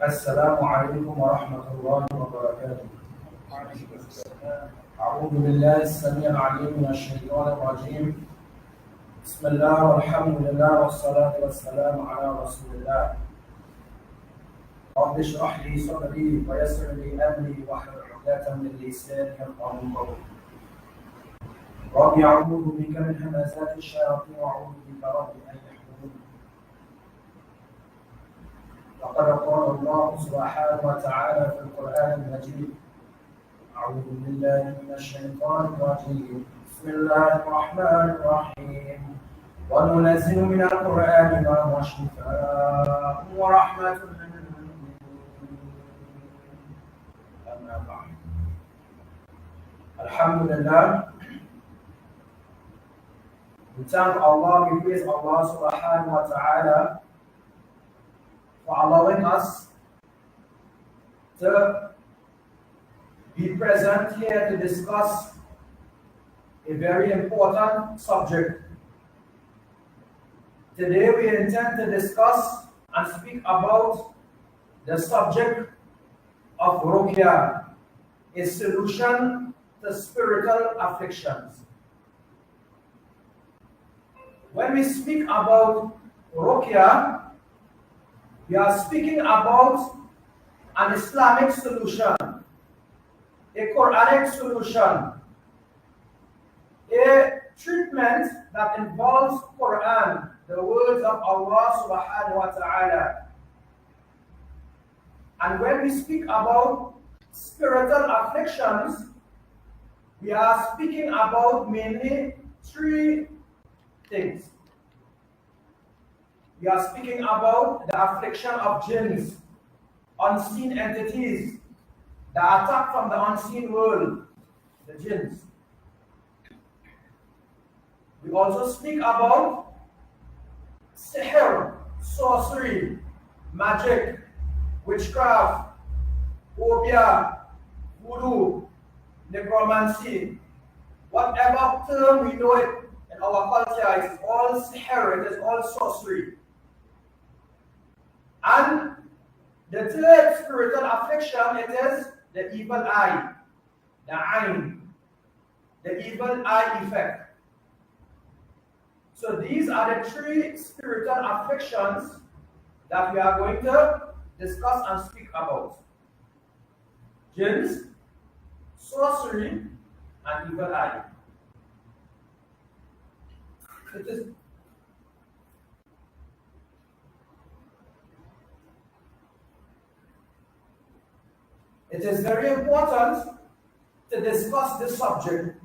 السلام عليكم ورحمة الله وبركاته. أعوذ بالله السميع العليم من الشيطان الرجيم. بسم الله والحمد لله والصلاة والسلام على رسول الله. رب اشرح لي صدري ويسر لي أمري واحلل عقدة من لساني يفقهوا قولي. رب أعوذ بك من همزات الشياطين وأعوذ بك رب أن يحضرون. وقد قال الله سبحانه وتعالى في القرآن المجيد: أعوذ بالله من الشيطان الرجيم. بسم الله الرحمن الرحيم. وننزل من القرآن ما هو شفاء ورحمة للمؤمنين. أما بعد. Alhamdulillah. We thank Allah, we praise Allah subhanahu wa ta'ala for allowing us to be present here to discuss a very important subject. Today we intend to discuss and speak about the subject of Ruqya, a solution to spiritual afflictions. When we speak about Ruqya, we are speaking about an Islamic solution, a Quranic solution, a treatment that involves Quran, the words of Allah subhanahu wa ta'ala. And when we speak about spiritual afflictions, we are speaking about mainly three things. We are speaking about the affliction of jins, unseen entities, the attack from the unseen world, the jins. We also speak about sihr, sorcery, magic, witchcraft, obeah, voodoo, necromancy. Whatever term we know it in our culture, it is all sihr, it is all sorcery. And the third spiritual affliction, it is the evil eye, the ayn, the evil eye effect. So these are the three spiritual afflictions that we are going to discuss and speak about: jins, sorcery, and evil eye. It is very important to discuss this subject.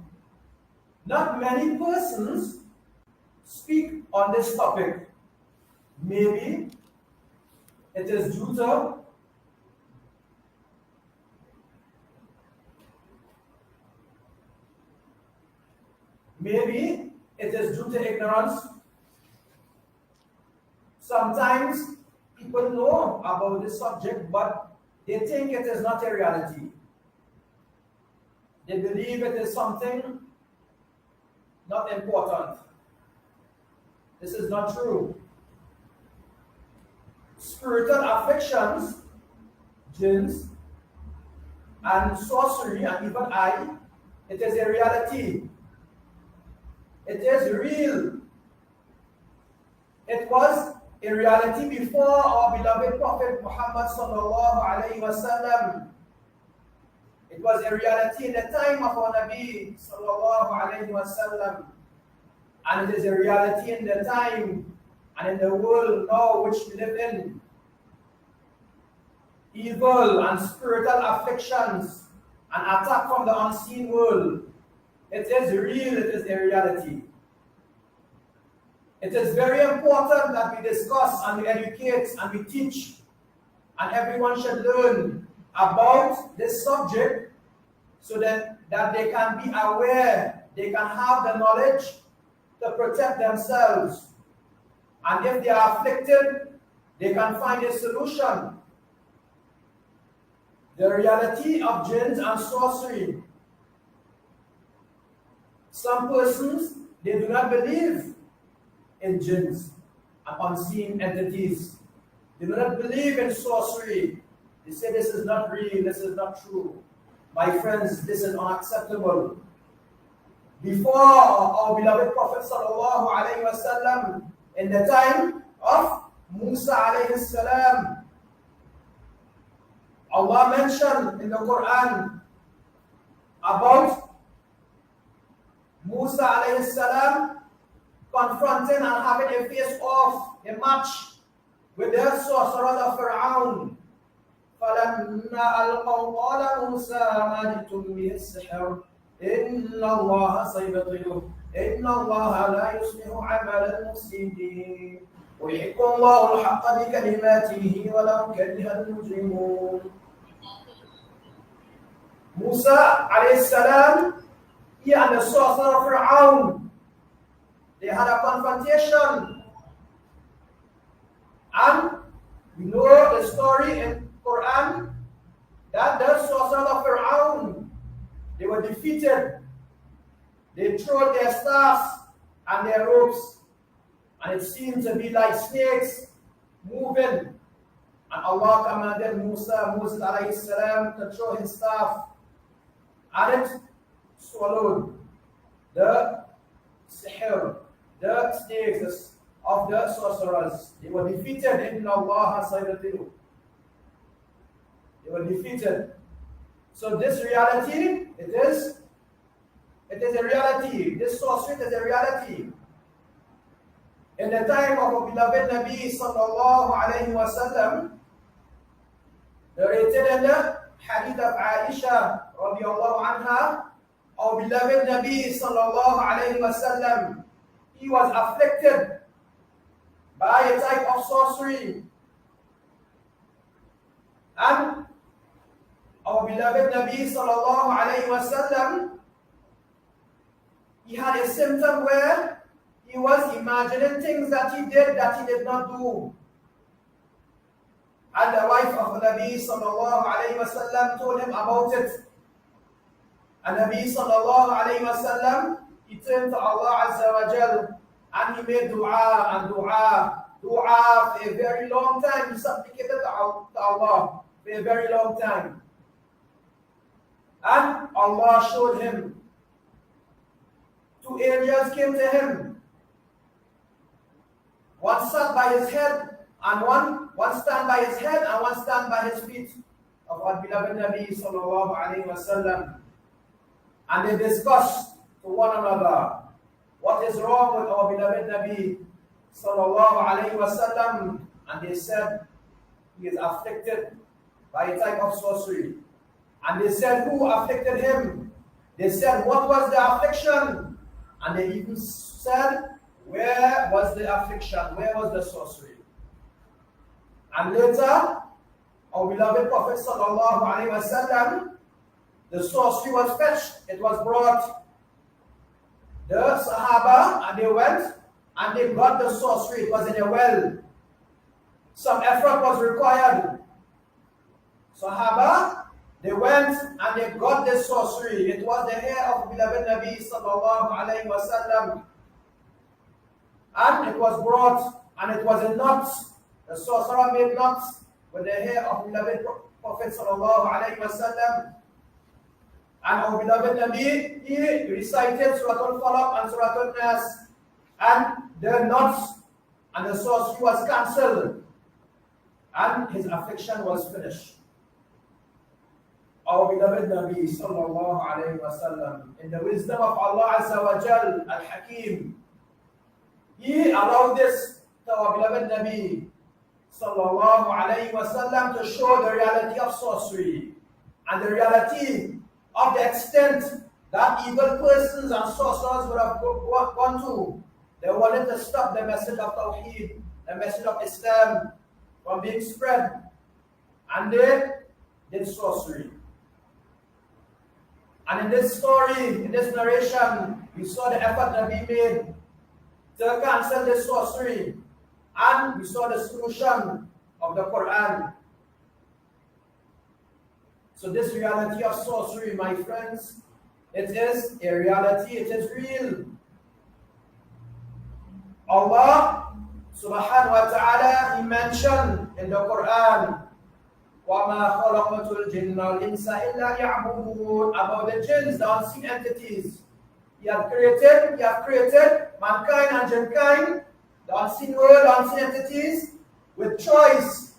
Not many persons speak on this topic. Maybe it is due to ignorance. Sometimes people know about this subject, but they think it is not a reality. They believe it is something not important. This is not true. Spiritual afflictions, jins, and sorcery and evil eye, it is a reality. It is real. It was a reality before our beloved Prophet Muhammad sallallahu alaihi wasallam. It was a reality in the time of our Nabi sallallahu alaihi wasallam, and it is a reality in the time and in the world now which we live in. Evil and spiritual afflictions and attack from the unseen world. It is real, it is a reality. It is very important that we discuss and we educate and we teach, and everyone should learn about this subject so that they can be aware, they can have the knowledge to protect themselves. And if they are afflicted, they can find a solution. The reality of jins and sorcery. Some persons, they do not believe in jins and unseen entities. They do not believe in sorcery. They say this is not real, this is not true. My friends, this is unacceptable. Before our beloved Prophet sallallahu alaihi wasallam, in the time of Musa alayhi salam, Allah mentioned in the Quran about Musa alayhi salam confronting and having a face-off, a match with the sorcerers of Fir'aun. فَلَمَّا أَلْقَوْا قَالَ مُوسَى مَا جِئْتُم بِهِ السِّحْرُ إِنَّ اللَّهَ سَيُبْطِلُهُ إِنَّ اللَّهَ لَا يُصْلِحُ عَمَلَ الْمُفْسِدِينَ وَيُحِقُّ اللَّهُ الْحَقَّ بِكَلِمَاتِهِ وَلَوْ كَرِهَ الْمُجْرِمُونَ. Musa alayhi salam, he and the sorcerer of Fir'aun, they had a confrontation. And we know the story in Quran that the sorcerers of Fir'aun, they were defeated. They threw their staffs and their ropes, and it seemed to be like snakes moving. And Allah commanded Moses alayhi salam to throw his staff, and it swallowed the sihr, the snakes of the sorcerers. They were defeated. Inna Allah sayyidilu. They were defeated. So this reality, it is a reality. This sorcery is a reality. In the time of our beloved Nabi sallallahu alayhi wa sallam, narrated in the hadith of Aisha radiallahu anha, our beloved Nabi sallallahu alayhi wa sallam, he was afflicted by a type of sorcery. And our beloved Nabi sallallahu alayhi wa sallam, he had a symptom where he was imagining things that he did not do. And the wife of Nabi sallallahu alayhi wa sallam told him about it. And Nabi sallallahu alayhi wa sallam, he turned to Allah Azza wa Jal, and he made dua for a very long time. He supplicated to Allah for a very long time. And Allah showed him. Two angels came to him. One sat by his head, and one stand by his head, and one stand by his feet of our beloved Nabi sallallahu alayhi wa sallam. And they discussed to one another what is wrong with our beloved Nabi sallallahu alayhi wa sallam. And they said, he is afflicted by a type of sorcery. And they said, who afflicted him? They said, what was the affliction? And they even said, where was the affliction? Where was the sorcery? And later, our beloved Prophet sallallahu alayhi wa sallam, the sorcery was fetched, it was brought. The Sahaba, and they went, and they got the sorcery. It was in a well. Some effort was required. Sahaba, they went, and they got the sorcery. It was the hair of beloved Nabi sallallahu alayhi wa sallam. And it was brought, and it was in knots. The sorcerer made knots with the hair of beloved Prophet sallallahu alayhi wa sallam. And our beloved Nabi, he recited Surah Al-Falaq and Surah Al-Nas, and the knots and the sorcery was cancelled, and his affliction was finished. Our beloved Nabi sallallahu alayhi wa sallam, in the wisdom of Allah Azza wa Jal, Al-Hakim, he allowed this to our beloved Nabi sallallahu alayhi wa sallam to show the reality of sorcery and the reality of the extent that evil persons and sorcerers would have gone to. They wanted to stop the message of Tawheed, the message of Islam from being spread. And they did sorcery. And in this story, in this narration, we saw the effort that we made to cancel this sorcery. And we saw the solution of the Quran. So this reality of sorcery, my friends, it is a reality, it is real. Allah subhanahu wa ta'ala, he mentioned in the Quran, وَمَا خَلَقْتُ الْجِنَّ وَالْإِنسَ إِلَّا لِيَعْبُدُونَ. About the jins, the unseen entities. He has created mankind and jinkind, the unseen world, the unseen entities, with choice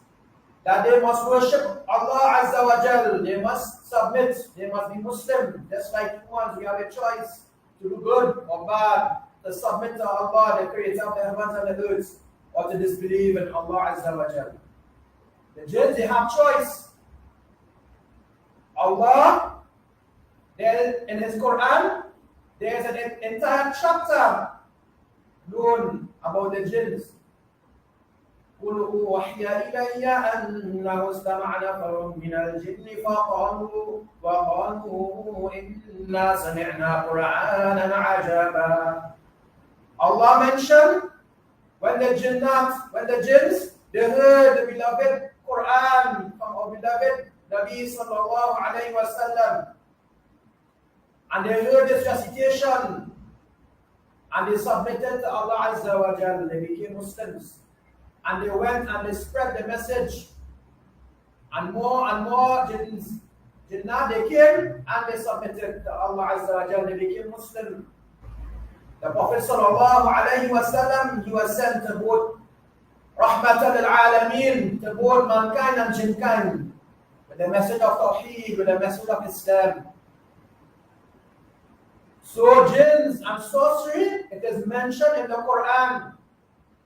that they must worship Allah Azza wa Jal. They must submit, they must be Muslim. Just like humans, we have a choice to do good or bad, to submit to Allah, the creator of the heavens and the earth, or to disbelieve in Allah Azza wa Jal. The jinns, they have choice. Allah, in His Quran, there is an entire chapter known about the jinns. قُلْ أُوحِيَ إِلَيَّ أَنَّهُ اسْتَمَعَ نَفَرٌ مِنَ الْجِنِّ فَقَالُوا إِنَّا سَمِعْنَا قُرْآنًا عَجَبًا. Allah mentioned when the jinns, they heard the beloved Quran from our beloved Nabi sallallahu alayhi wa sallam, and they heard this recitation, and they submitted to Allah Azza wa Jal. They became Muslims, and they went and they spread the message, and more jinnah, they came and they submitted to Allah Azza wa Jal. They became Muslim. The Prophet sallallahu alayhi wa sallam, he was sent to both rahmatan al-alameen, to both mankind and jinkind, with the message of Tawheed, with the message of Islam. So jins and sorcery, it is mentioned in the Quran.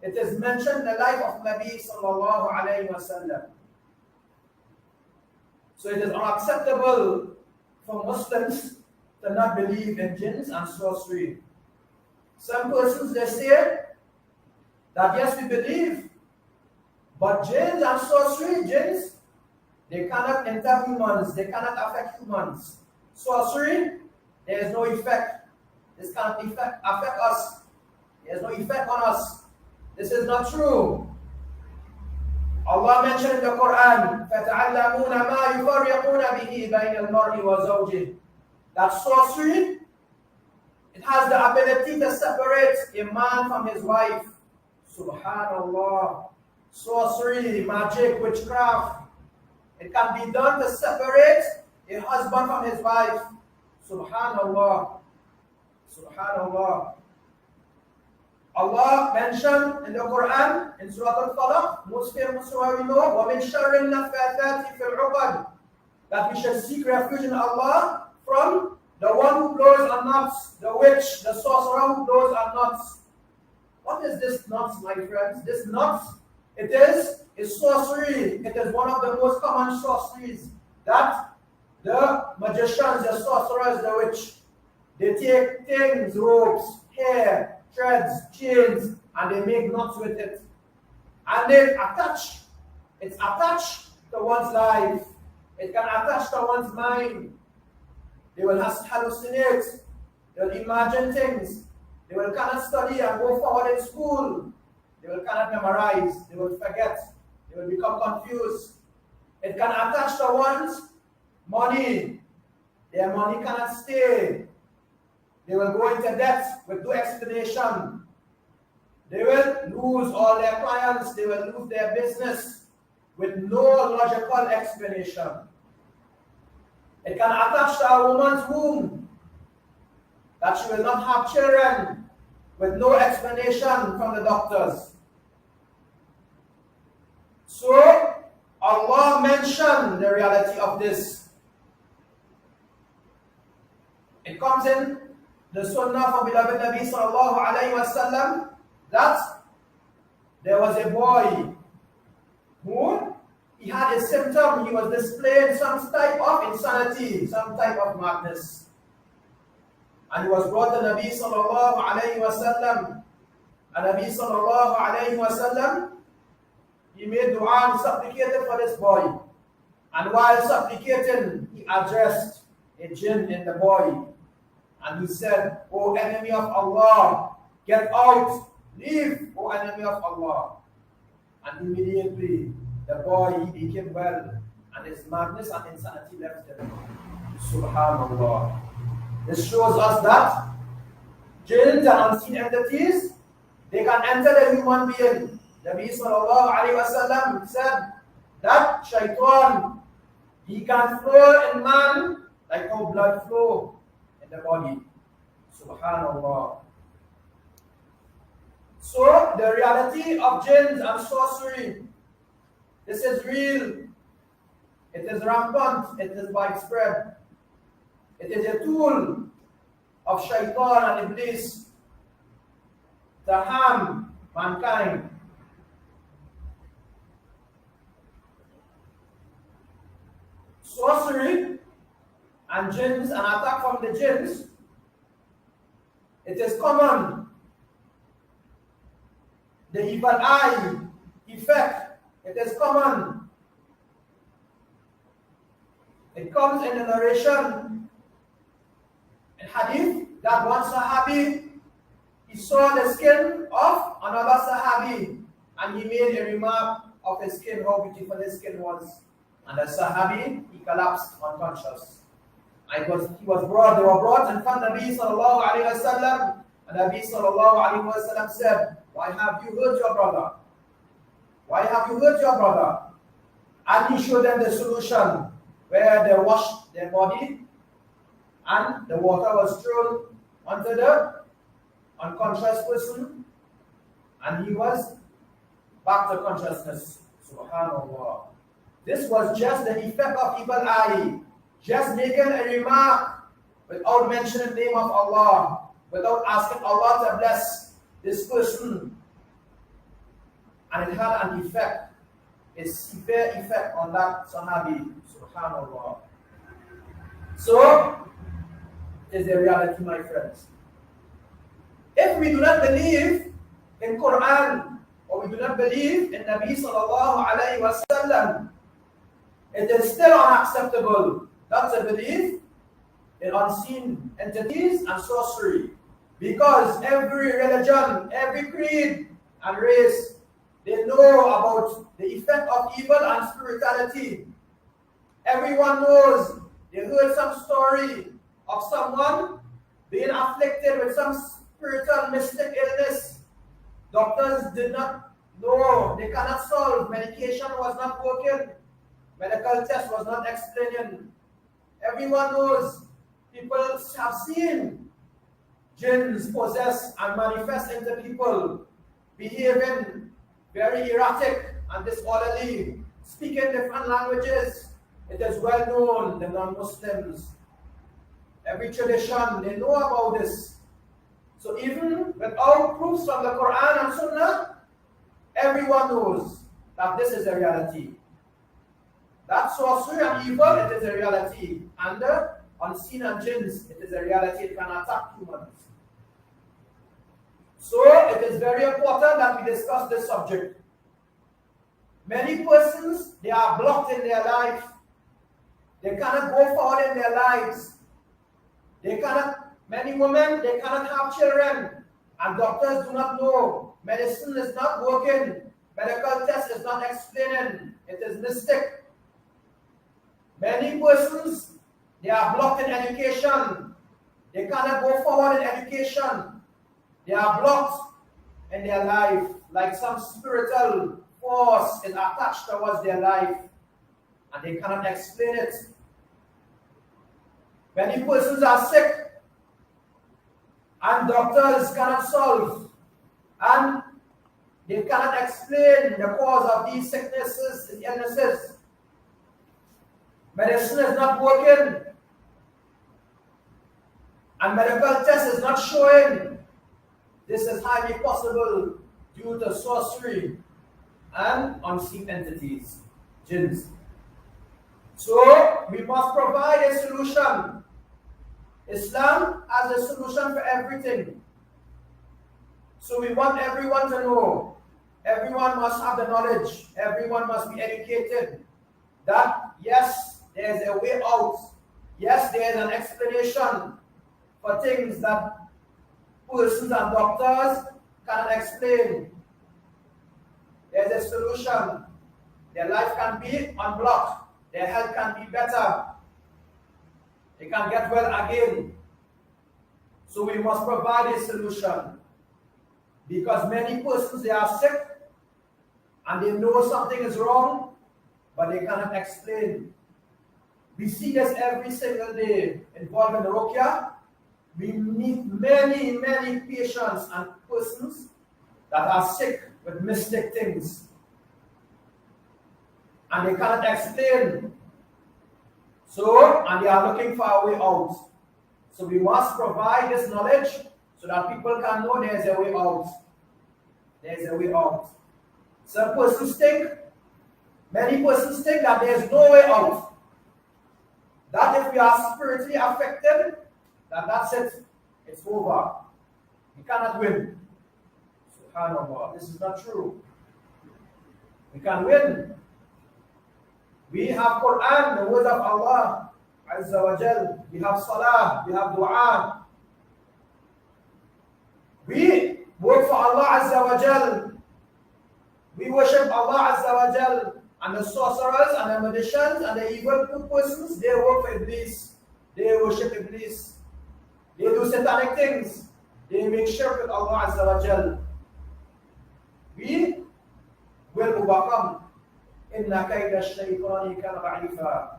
It is mentioned in the life of Nabi sallallahu alayhi wa sallam. So it is unacceptable for Muslims to not believe in jins and sorcery. Some persons, they say that yes, we believe, but jins and sorcery, they cannot enter humans, they cannot affect humans. Sorcery, there is no effect. This cannot affect us. There is no effect on us. This is not true. Allah mentioned in the Quran, فَتَعَلَّمُونَ مَا يُفَرِّقُونَ بِهِ بَيْنَ الْمَرْءِ وَزَوْجِهِ. That sorcery, it has the ability to separate a man from his wife. Subhanallah. Sorcery, magic, witchcraft, it can be done to separate a husband from his wife. Subhanallah. Subhanallah. Allah mentioned in the Quran, in Surah Al-Falaq, most famous surah we know, وَمِن شَرِّ النَّفَّاثَاتِ فِي الْعُقَدِ, that we should seek refuge in Allah from the one who blows on knots, the witch, the sorcerer who blows on knots. What is this knots, my friends? This knots, it is sorcery. It is one of the most common sorceries that the magicians, the sorcerers, the witch, they take things, ropes, hair, threads, chains, and they make knots with it. And they attach. It's attached to one's life. It can attach to one's mind. They will hallucinate. They will imagine things. They will cannot study and go forward in school. They will cannot memorize. They will forget. They will become confused. It can attach to one's money. Their money cannot stay. They will go into debt with no explanation. They will lose all their clients. They will lose their business with no logical explanation. It can attach to a woman's womb, that she will not have children with no explanation from the doctors. So Allah mentioned the reality of this. It comes in the sunnah from beloved Nabi sallallahu alayhi wa sallam that there was a boy who he had a symptom, he was displaying some type of insanity, some type of madness. And he was brought to Nabi sallallahu alayhi wa sallam. And Nabi sallallahu alayhi wa sallam, he made dua and supplicated for this boy. And while supplicating, he addressed a jinn in the boy. And he said, "O enemy of Allah, get out, leave, O enemy of Allah." And immediately, the boy, he became well, and his madness and insanity left him. Subhanallah. This shows us that jinns and unseen entities, they can enter the human being. Nabi sallallahu alayhi wa sallam said that shaitan, He can flow in man like how blood flow in the body. Subhanallah. So the reality of jins and sorcery, this is real. It is rampant. It is widespread. It is a tool of shaitan and iblis to harm mankind. Sorcery and jins, an attack from the jins, it is common. The evil eye effect, it is common. It comes in the narration in hadith that one sahabi, he saw the skin of another sahabi and he made a remark of his skin, how beautiful his skin was. And the sahabi, he collapsed unconscious. They were brought in front of Nabi sallallahu alayhi wa sallam, and Nabi sallallahu alayhi wa sallam said, why have you hurt your brother? Why have you hurt your brother? And he showed them the solution, where they washed their body and the water was thrown onto the unconscious person and he was back to consciousness. Subhanallah. This was just the effect of evil eye, just making a remark without mentioning the name of Allah, without asking Allah to bless this person. And it had an effect, a severe effect on that Sahabi. Subhanallah. So, it is a reality, my friends. If we do not believe in Quran, or we do not believe in Nabi sallallahu alayhi wa sallam, it is still unacceptable not to believe in unseen entities and sorcery. Because every religion, every creed and race, they know about the effect of evil and spirituality. Everyone knows, they heard some story of someone being afflicted with some spiritual mystic illness. Doctors did not know, they cannot solve, medication was not working, medical test was not explaining. Everyone knows, people have seen jins possess and manifest into people, behaving very erratic and disorderly, speaking different languages. It is well known, the non-Muslims, every tradition, they know about this. So even without proofs from the Quran and Sunnah, everyone knows that this is a reality. That sorcery and evil, it is a reality. And the unseen and jins, it is a reality. It can attack humans. So it is very important that we discuss this subject. Many persons, they are blocked in their life. They cannot go forward in their lives. They cannot, many women, they cannot have children. And doctors do not know. Medicine is not working. Medical test is not explaining. It is mystic. Many persons, they are blocked in education. They cannot go forward in education. They are blocked in their life, like some spiritual force is attached towards their life, and they cannot explain it. Many persons are sick, and doctors cannot solve, and they cannot explain the cause of these sicknesses and illnesses. Medicine is not working, and medical test is not showing. This is highly possible due to sorcery and unseen entities, jins. So we must provide a solution. Islam has a solution for everything. So we want everyone to know. Everyone must have the knowledge. Everyone must be educated. That yes, there is a way out. Yes, there is an explanation for things that persons and doctors cannot explain. There is a solution. Their life can be unblocked. Their health can be better. They can get well again. So we must provide a solution. Because many persons, they are sick and they know something is wrong, but they cannot explain. We see this every single day involved in the Ruqya. We meet many, many patients and persons that are sick with mystic things. And they cannot explain. And they are looking for a way out. So we must provide this knowledge so that people can know there is a way out. There is a way out. Many persons think that there is no way out. That if we are spiritually affected, that's it. It's over. We cannot win. SubhanAllah. This is not true. We can win. We have Quran, the word of Allah Azza wa Jal. We have Salah. We have Dua. We work for Allah Azza wa Jal. We worship Allah Azza wa Jal. And the sorcerers and the magicians and the evil persons, they work for Iblis. They worship Iblis. They do satanic things. They make shirk with Allah Azza wa Jal. We will overcome. Inna kayda shaytani kana da'ifa.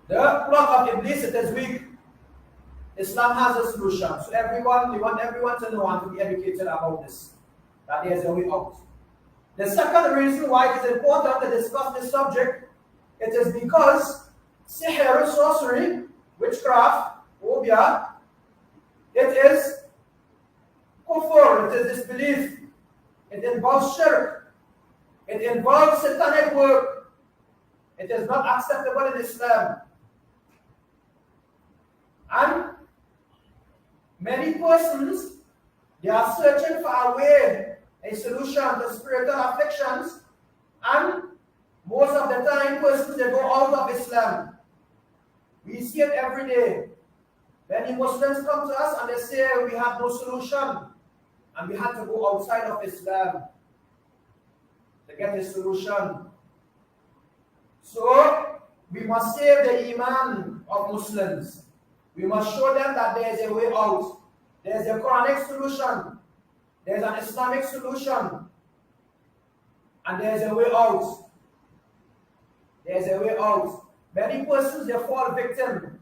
The plot of Iblis, it is weak. Islam has a solution. So we want everyone to know and to be educated about this. That there is a way out. The second reason why it is important to discuss this subject, it is because sihr, sorcery, witchcraft, obia, it is kufr, it is disbelief, it involves shirk, it involves satanic work, it is not acceptable in Islam. And many persons, they are searching for a way, a solution to spiritual afflictions, and most of the time persons, they go out of Islam. We see it every day. Many Muslims come to us and they say we have no solution and we had to go outside of Islam to get a solution. So we must save the iman of Muslims. We must show them that there is a way out. There is a Quranic solution. There is an Islamic solution. And there is a way out. There is a way out. Many persons, they fall victim.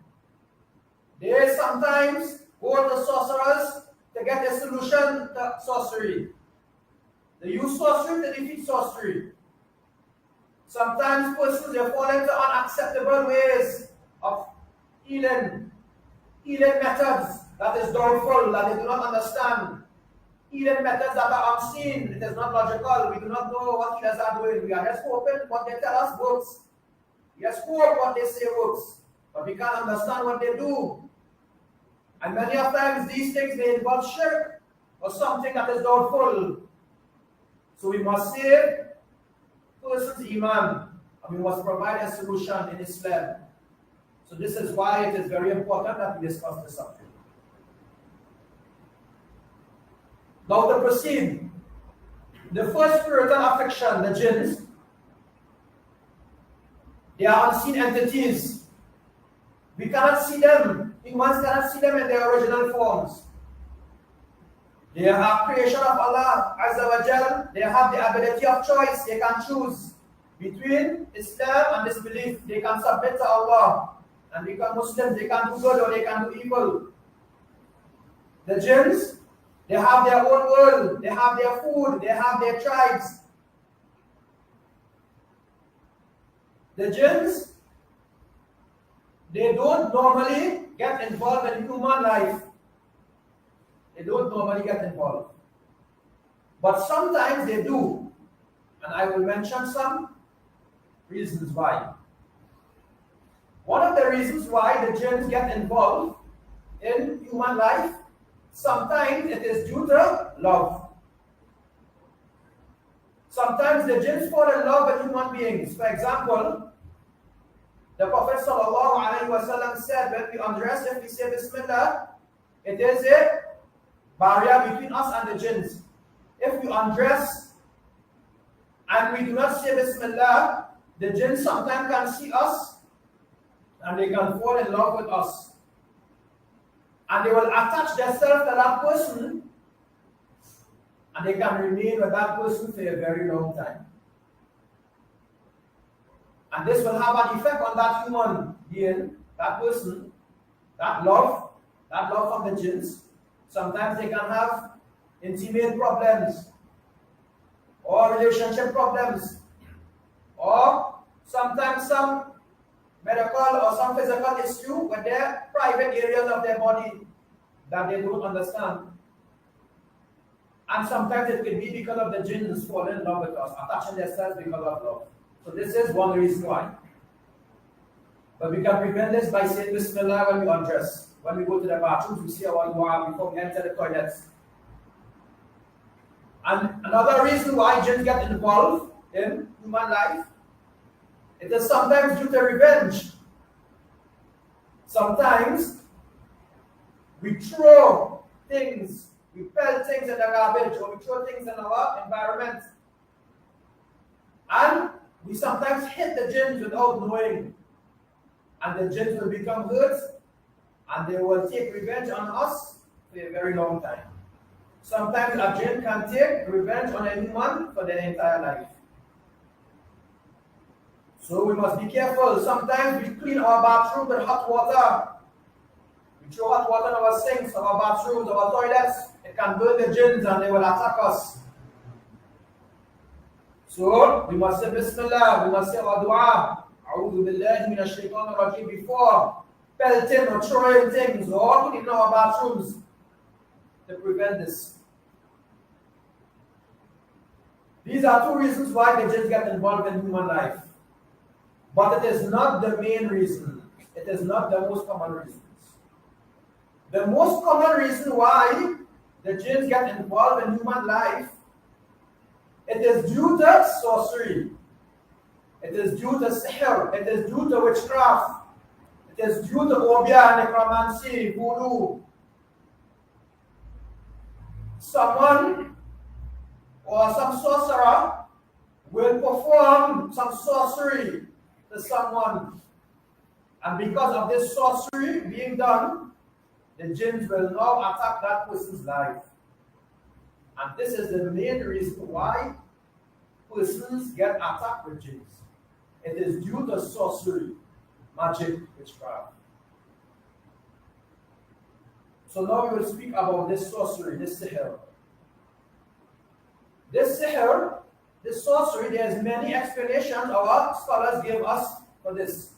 They sometimes go to sorcerers to get a solution to sorcery. They use sorcery to defeat sorcery. Sometimes persons, they fall into unacceptable ways of healing methods that is doubtful, that they do not understand. Healing methods that are unseen, it is not logical. We do not know what healers are doing. We are just hoping what they tell us works. We just hope what they say works, but we can't understand what they do. And many of times these things may involve shirk or something that is doubtful. So we must save person's iman, and we must provide a solution in Islam. So this is why it is very important that we discuss this subject. Now to proceed, the first spiritual affliction, the jins, they are unseen entities. We cannot see them. Humans cannot see them in their original forms. They are creation of Allah Azza wa Jal. They have the ability of choice. They can choose between Islam and disbelief. They can submit to Allah and become Muslims. They can do good or they can do evil. The jins, they have their own world. They have their food. They have their tribes. The jins, they don't normally get involved in human life. They don't normally get involved. But sometimes they do. And I will mention some reasons why. One of the reasons why the jins get involved in human life, sometimes it is due to love. Sometimes the jins fall in love with human beings. For example, the Prophet ﷺ said, when we undress, if we say Bismillah, it is a barrier between us and the jins. If we undress and we do not say Bismillah, the jins sometimes can see us and they can fall in love with us. And they will attach themselves to that person and they can remain with that person for a very long time. And this will have an effect on that human being, that person, that love from the jins. Sometimes they can have intimate problems, or relationship problems, or sometimes some medical or some physical issue with their private areas of their body that they don't understand. And sometimes it could be because of the jins falling in love with us, attaching themselves because of love. So this is one reason why. But we can prevent this by saying Bismillah when we undress. When we go to the bathrooms, we say our dua before we enter the toilets. And another reason why jins get involved in human life, it is sometimes due to revenge. Sometimes we throw things, we pelt things in the garbage, or we throw things in our environment. And we sometimes hit the jins without knowing. And the jins will become hurt, and they will take revenge on us for a very long time. Sometimes a jinn can take revenge on a human for their entire life. So we must be careful. Sometimes we clean our bathroom with hot water. We throw hot water in our sinks, our bathrooms, our toilets. It can burn the jinns and they will attack us. So we must say Bismillah, we must say our dua. A'udhu billahi minash shaitanir rajim before pelting or throwing things or putting in our bathrooms to prevent this. These are two reasons why the jinns get involved in human life. But it is not the main reason. It is not the most common reasons. The most common reason why the jinns get involved in human life, it is due to sorcery. It is due to sihr. It is due to witchcraft. It is due to obia, necromancy, voodoo. Someone or some sorcerer will perform some sorcery to someone. And because of this sorcery being done, the jinns will now attack that person's life. And this is the main reason why persons get attacked with jinns. It is due to sorcery, magic, witchcraft. So now we will speak about this sorcery, this sihr. This sihr, this sorcery, there's many explanations our scholars give us for this.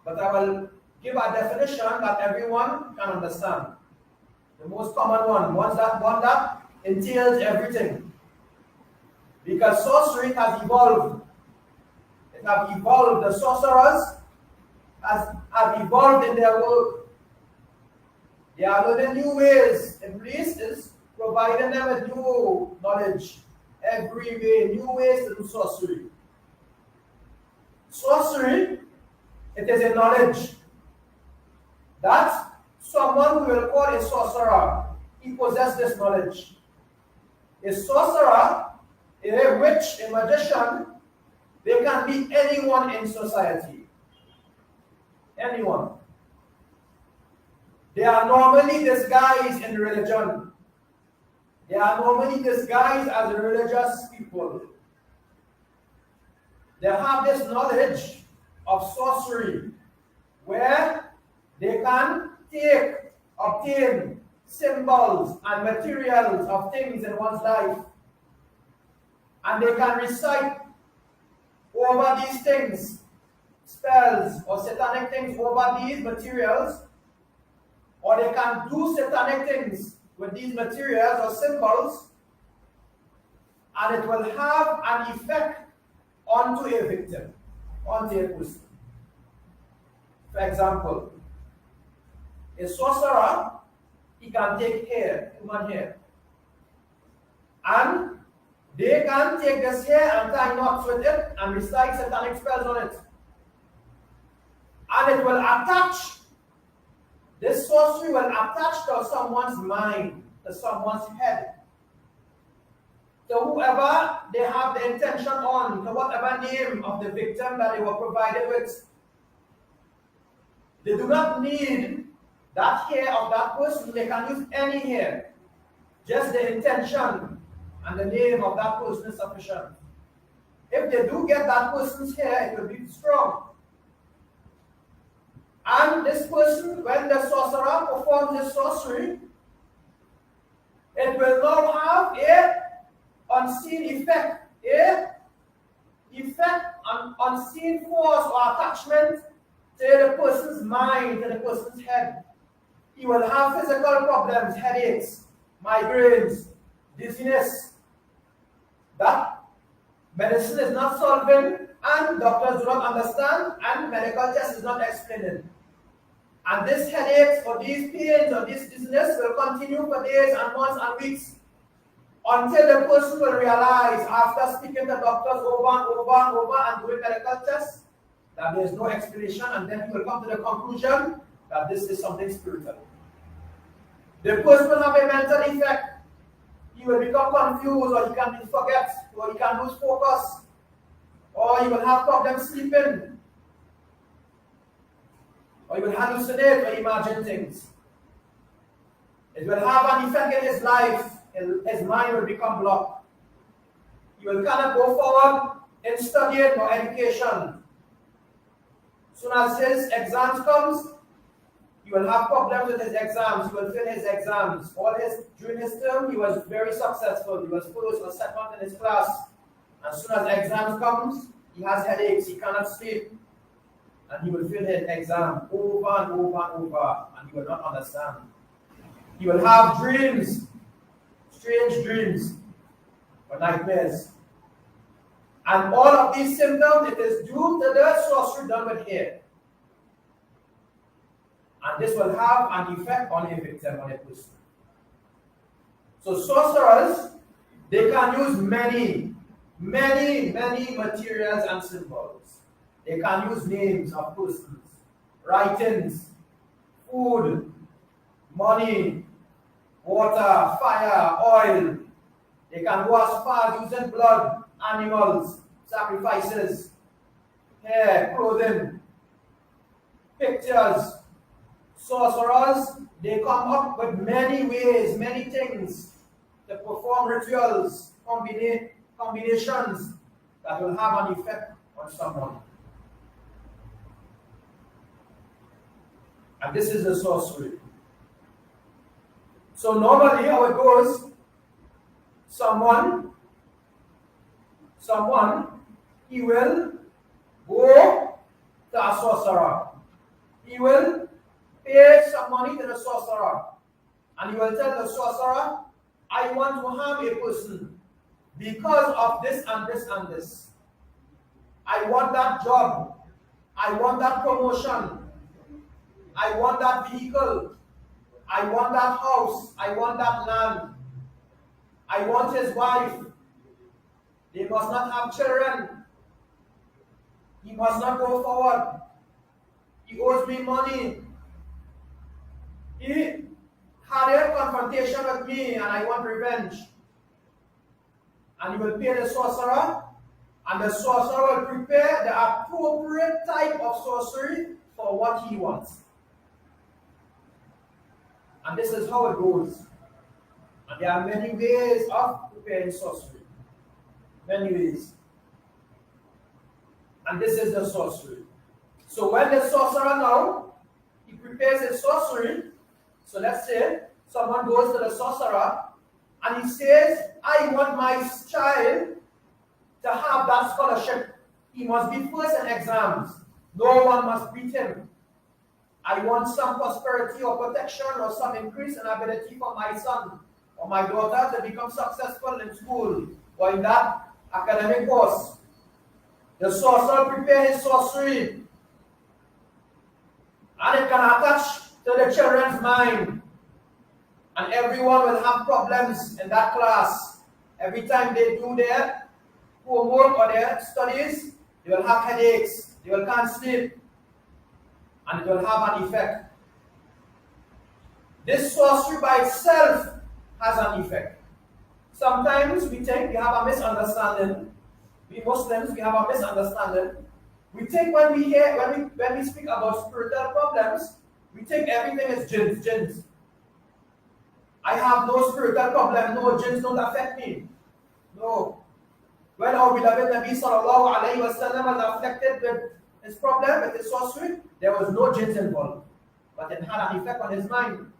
But I will give a definition that everyone can understand. The most common one that entails everything. Because sorcery has evolved. It has evolved. The sorcerers have evolved in their work. They are learning new ways. Iblis is providing them with new knowledge. Every way, new ways to do sorcery. Sorcery, it is a knowledge that someone who will call a sorcerer, he possesses this knowledge. A sorcerer, a witch, a magician, they can be anyone in society. Anyone. They are normally disguised in religion. They are normally disguised as religious people. They have this knowledge of sorcery where they can obtain symbols and materials of things in one's life. And they can recite over these things, spells or satanic things over these materials, or they can do satanic things with these materials or symbols, and it will have an effect onto a victim, onto a person. For example, a sorcerer, he can take hair, human hair, and they can take this hair and tie knots with it and recite satanic spells on it. And it will attach, this sorcery will attach to someone's mind, to someone's head, to whoever they have the intention on, to whatever name of the victim that they were provided with. They do not need that hair of that person. They can use any hair. Just the intention and the name of that person is sufficient. If they do get that person's hair, it will be strong. And this person, when the sorcerer performs his sorcery, it will now have a unseen effect, an unseen force or attachment to the person's mind, to the person's head. He will have physical problems, headaches, migraines, dizziness. That medicine is not solving, and doctors do not understand, and medical test is not explaining. And this headaches or these pains or this dizziness will continue for days and months and weeks until the person will realize, after speaking to doctors over and over and over and doing medical tests, that there is no explanation, and then he will come to the conclusion that this is something spiritual. The person will have a mental effect. He will become confused, or he can forget, or he can lose focus, or he will have problems sleeping, or he will hallucinate or imagine things. It will have an effect in his life. His mind will become blocked. He will cannot go forward in studying or education. Soon as his exams comes, he will have problems with his exams. He will fail his exams. During his term, he was very successful. He was first or second in his class. As soon as exams comes, he has headaches. He cannot sleep, and he will fail his exam over and over and over, and he will not understand. He will have dreams, strange dreams, or nightmares. And all of these symptoms, it is due to the sorcery done with hair. And this will have an effect on a victim, on a person. So sorcerers, they can use many materials and symbols. They can use names of persons, writings, food, money, water, fire, oil. They can go as far as using blood, animals, sacrifices, hair, clothing, pictures. Sorcerers, they come up with many ways, many things to perform rituals, combinations that will have an effect on someone. And this is the sorcery. So normally how it goes, someone, he will go to a sorcerer. He will pay some money to the sorcerer, and he will tell the sorcerer, I want to harm a person because of this and this and this. I want that job. I want that promotion. I want that vehicle. I want that house. I want that land. I want his wife. They must not have children. He must not go forward. He owes me money. He had a confrontation with me, and I want revenge. And he will pay the sorcerer, and the sorcerer will prepare the appropriate type of sorcery for what he wants. And this is how it goes. And there are many ways of preparing sorcery. Many ways. And this is the sorcery. So when the sorcerer now, he prepares his sorcery. So let's say someone goes to the sorcerer and he says, I want my child to have that scholarship. He must be first in exams. No one must beat him. I want some prosperity or protection or some increase in ability for my son or my daughter to become successful in school or in that academic course. The sorcerer prepares his sorcery, and it can attach to the children's mind, and everyone will have problems in that class. Every time they do their homework or their studies, they will have headaches, they will can't sleep, and it will have an effect. This sorcery by itself has an effect. Sometimes we think we have a misunderstanding. We Muslims, we have a misunderstanding. We think when we speak about spiritual problems, we think everything is jins. I have no spiritual problem. No, jins don't affect me. No. When our beloved Nabi sallallahu alayhi wa sallam was afflicted with his problem, with his sorcery, there was no jins involved. But it had an effect on his mind.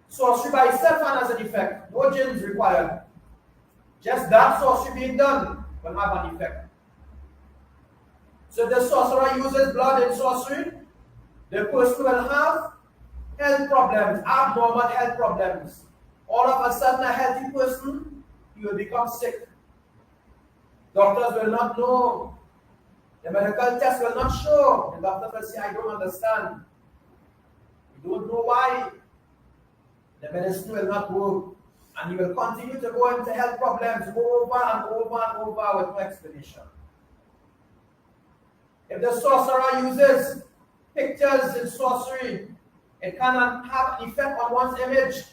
Sorcery by itself has an effect. No jins required. Just that sorcery being done will have an effect. So the sorcerer uses blood in sorcery, the person will have health problems, abnormal health problems. All of a sudden, a healthy person, he will become sick. Doctors will not know. The medical test will not show. The doctor will say, I don't understand. You don't know why. The medicine will not work. And he will continue to go into health problems over and over and over with no explanation. If the sorcerer uses pictures in sorcery, it can have an effect on one's image.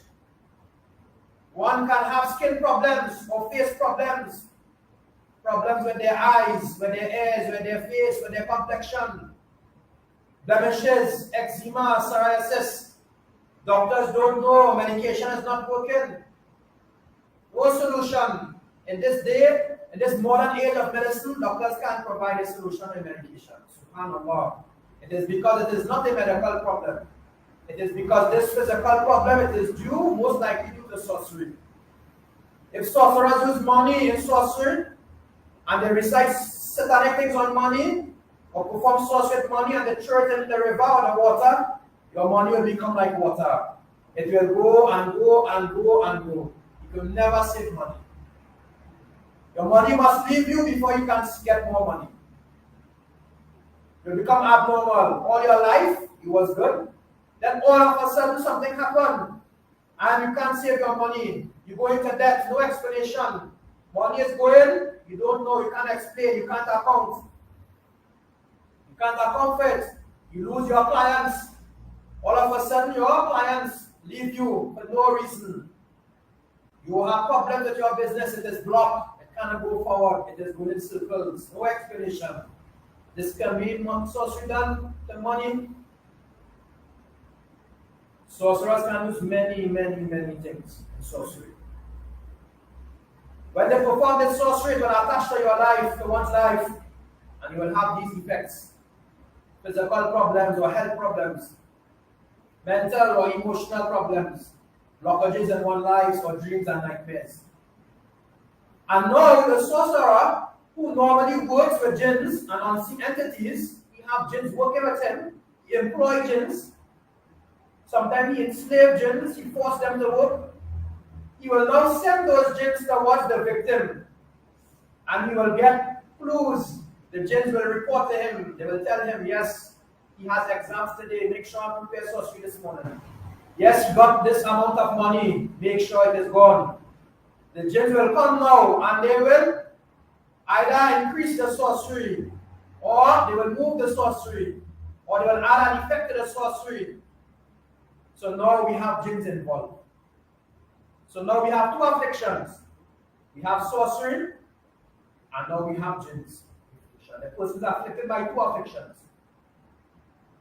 One can have skin problems or face problems. Problems with their eyes, with their ears, with their face, with their complexion. Blemishes, eczema, psoriasis. Doctors don't know, medication is not working. No solution. In this day, in this modern age of medicine, doctors can't provide a solution in medication. SubhanAllah. It is because it is not a medical problem. It is because this physical problem, it is due most likely to the sorcery. If sorcerers use money in sorcery, and they recite satanic things on money, or perform sorcery with money and they throw it in the river or the water, your money will become like water. It will go and go and go and go. You will never save money. Your money must leave you before you can get more money. You become abnormal. All your life, it was good. Then all of a sudden something happened. And you can't save your money. You go into debt, no explanation. Money is going, you don't know, you can't explain, you can't account. You can't account for it. You lose your clients. All of a sudden your clients leave you for no reason. You have problems with your business, it is blocked. It cannot go forward, it is going in circles. No explanation. This can be sorcery done to money. Sorcerers can use many things in sorcery. When they perform this sorcery, it will attach to your life, to one's life, and you will have these effects. Physical problems or health problems, mental or emotional problems, blockages in one's life or dreams and nightmares. And now the sorcerer, who normally works with jins and unseen entities, he have jins working with him, he employs jins, sometimes he enslaves jins, he forces them to work. He will now send those jins towards the victim, and he will get clues. The jins will report to him. They will tell him, yes, he has exams today. Make sure I prepare sorcery this morning. Yes, you got this amount of money. Make sure it is gone. The jins will come now, and they will either increase the sorcery, or they will move the sorcery, or they will add an effect to the sorcery. So now we have jins involved. So now we have two afflictions. We have sorcery, and now we have jins. The person is afflicted by two afflictions.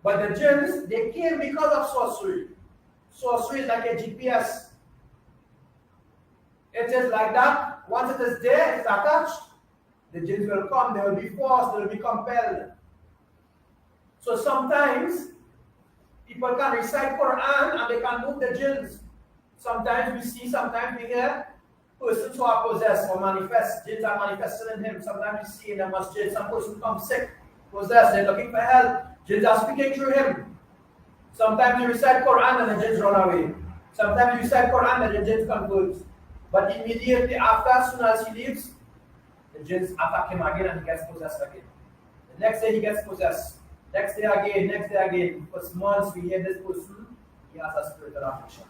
But the jins, they came because of sorcery. Sorcery is like a GPS. It is like that. Once it is there, it is attached. The jins will come, they will be forced, they will be compelled. So sometimes, people can recite Quran and they can move the jins. Sometimes we see, sometimes we hear persons who are possessed or manifest. Jins are manifested in him. Sometimes we see in the masjid, some person comes sick, possessed, they're looking for help. Jins are speaking through him. Sometimes you recite Quran and the jins run away. Sometimes you recite Quran and the jins convert. But immediately after, as soon as he leaves, the jins attack him again and he gets possessed again. The next day he gets possessed. Next day again. For months we hear this person, he has a spiritual affliction.